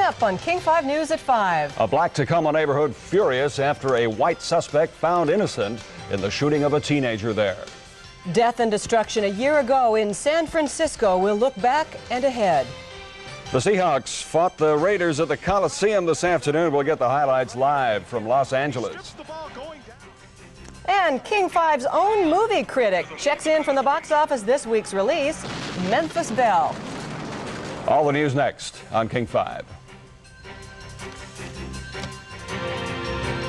up on King 5 News at 5. A black Tacoma neighborhood furious after a white suspect found innocent in the shooting of a teenager there. Death and destruction a year ago in San Francisco. We'll look back and ahead. The Seahawks fought the Raiders at the Coliseum this afternoon. We'll get the highlights live from Los Angeles. And King 5's own movie critic checks in from the box office this week's release, Memphis Belle. All the news next on King 5.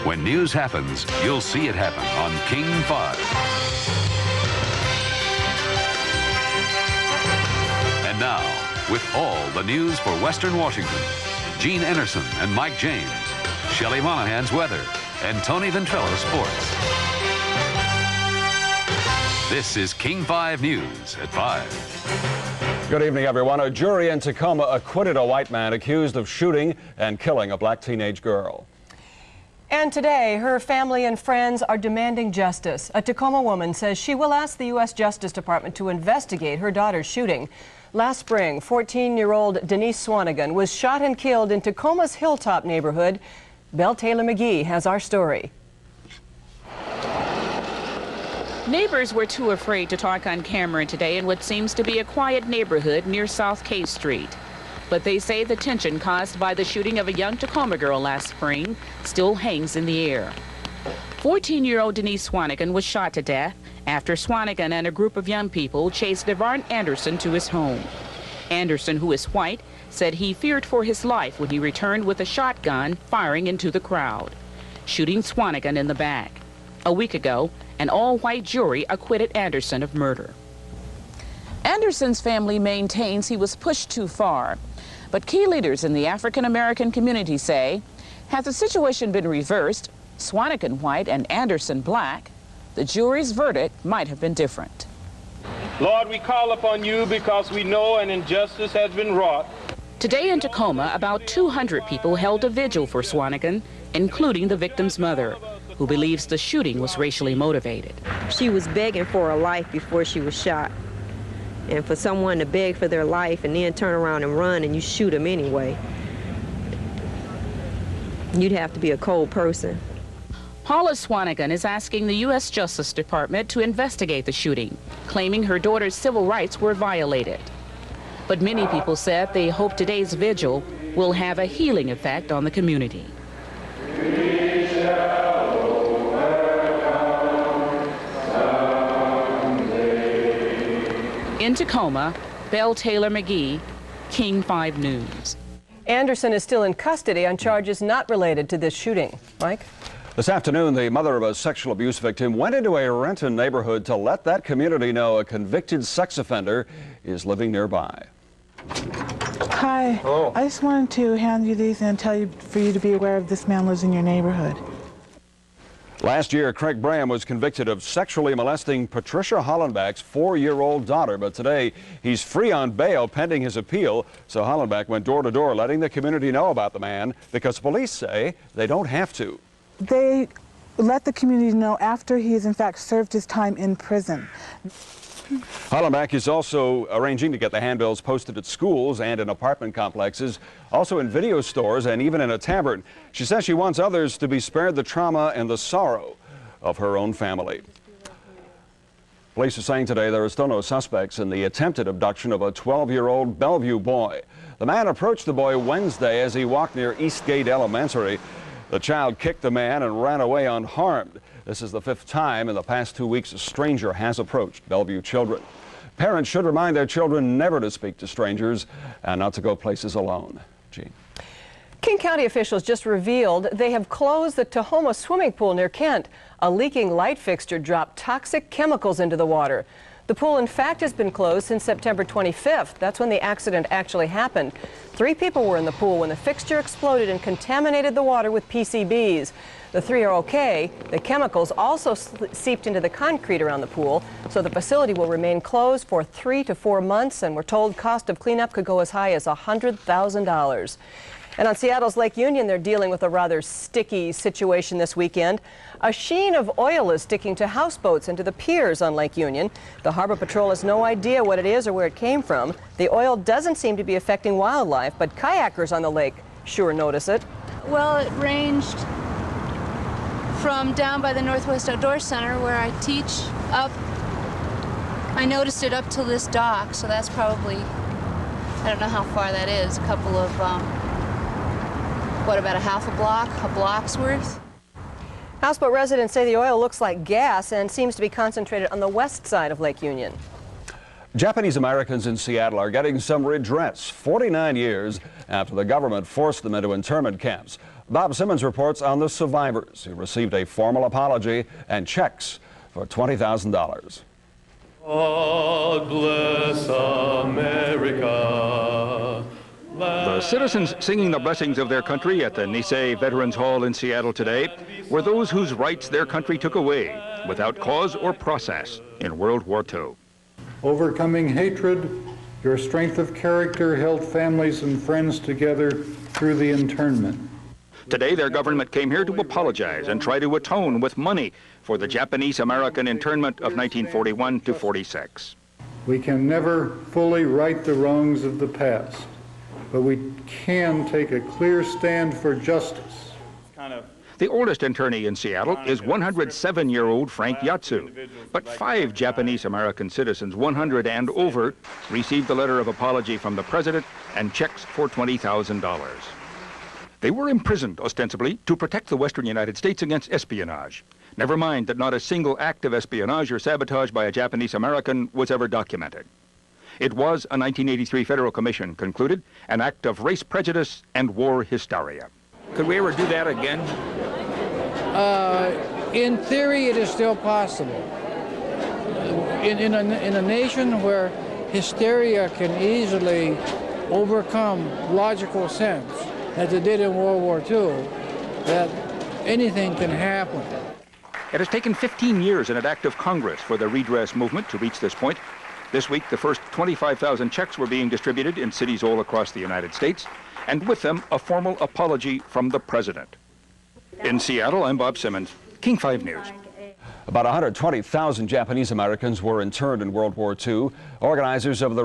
When news happens, you'll see it happen on King 5. And now, with all the news for Western Washington, Gene Enerson and Mike James, Shelley Monahan's weather, and Tony Ventrella sports. This is King 5 News at 5. Good evening, everyone. A jury in Tacoma acquitted a white man accused of shooting and killing a black teenage girl. And today, her family and friends are demanding justice. A Tacoma woman says she will ask the U.S. Justice Department to investigate her daughter's shooting. Last spring, 14-year-old Denise Swanigan was shot and killed in Tacoma's Hilltop neighborhood. Belle Taylor McGee has our story. Neighbors were too afraid to talk on camera today in what seems to be a quiet neighborhood near South K Street. But they say the tension caused by the shooting of a young Tacoma girl last spring still hangs in the air. 14-year-old Denise Swanigan was shot to death after Swanigan and a group of young people chased Devon Anderson to his home. Anderson, who is white, said he feared for his life when he returned with a shotgun firing into the crowd, shooting Swanigan in the back. A week ago, an all-white jury acquitted Anderson of murder. Anderson's family maintains he was pushed too far, but key leaders in the African-American community say, had the situation been reversed, Swanigan white and Anderson black, the jury's verdict might have been different. Lord, we call upon you because we know an injustice has been wrought. Today in Tacoma, about 200 people held a vigil for Swanigan, including the victim's mother, who believes the shooting was racially motivated. She was begging for her life before she was shot. And for someone to beg for their life and then turn around and run and you shoot them anyway, you'd have to be a cold person. Paula Swanigan is asking the U.S. Justice Department to investigate the shooting, claiming her daughter's civil rights were violated. But many people said they hope today's vigil will have a healing effect on the community. In Tacoma, Belle Taylor McGee, King 5 News. Anderson is still in custody on charges not related to this shooting. Mike? This afternoon, the mother of a sexual abuse victim went into a Renton neighborhood to let that community know a convicted sex offender is living nearby. Hi. Hello. I just wanted to hand you these and tell you for you to be aware of this man lives in your neighborhood. Last year, Craig Braham was convicted of sexually molesting Patricia Hollenbach's 4-year-old daughter, but today he's free on bail pending his appeal. So Hollenbach went door to door letting the community know about the man because police say they don't have to. They let the community know after he has in fact served his time in prison. Hollenbach is also arranging to get the handbills posted at schools and in apartment complexes, also in video stores and even in a tavern. She says she wants others to be spared the trauma and the sorrow of her own family. Police are saying today there are still no suspects in the attempted abduction of a 12-year-old Bellevue boy. The man approached the boy Wednesday as he walked near Eastgate Elementary. The child kicked the man and ran away unharmed. This is the 5th time in the past 2 weeks a stranger has approached Bellevue children. Parents should remind their children never to speak to strangers and not to go places alone. Gene. King County officials just revealed they have closed the Tahoma swimming pool near Kent. A leaking light fixture dropped toxic chemicals into the water. The pool, in fact, has been closed since September 25th. That's when the accident actually happened. 3 people were in the pool when the fixture exploded and contaminated the water with PCBs. The 3 are okay. The chemicals also seeped into the concrete around the pool, so the facility will remain closed for 3 to 4 months, and we're told cost of cleanup could go as high as $100,000. And on Seattle's Lake Union, they're dealing with a rather sticky situation this weekend. A sheen of oil is sticking to houseboats and to the piers on Lake Union. The Harbor Patrol has no idea what it is or where it came from. The oil doesn't seem to be affecting wildlife, but kayakers on the lake sure notice it. Well, it ranged from down by the Northwest Outdoor Center where I teach up. I noticed it up to this dock, so that's probably, I don't know how far that is, a couple of, what, about a half a block's worth? Houseboat residents say the oil looks like gas and seems to be concentrated on the west side of Lake Union. Japanese Americans in Seattle are getting some redress 49 years after the government forced them into internment camps. Bob Simmons reports on the survivors who received a formal apology and checks for $20,000. God bless America. The citizens singing the blessings of their country at the Nisei Veterans Hall in Seattle today were those whose rights their country took away without cause or process in World War II. Overcoming hatred, your strength of character held families and friends together through the internment. Today, their government came here to apologize and try to atone with money for the Japanese-American internment of 1941 to 46. We can never fully right the wrongs of the past, but we can take a clear stand for justice. The oldest internee in Seattle is 107-year-old Frank Yatsu. But 5 Japanese-American citizens, 100 and over, received a letter of apology from the president and checks for $20,000. They were imprisoned, ostensibly, to protect the western United States against espionage. Never mind that not a single act of espionage or sabotage by a Japanese-American was ever documented. It was, a 1983 federal commission concluded, an act of race prejudice and war hysteria. Could we ever do that again? In theory, it is still possible. In a nation where hysteria can easily overcome logical sense, as it did in World War II, that anything can happen. It has taken 15 years and an act of Congress for the redress movement to reach this point. This week, the first 25,000 checks were being distributed in cities all across the United States, and with them, a formal apology from the president. In Seattle, I'm Bob Simmons, King 5 News. About 120,000 Japanese Americans were interned in World War II. Organizers of the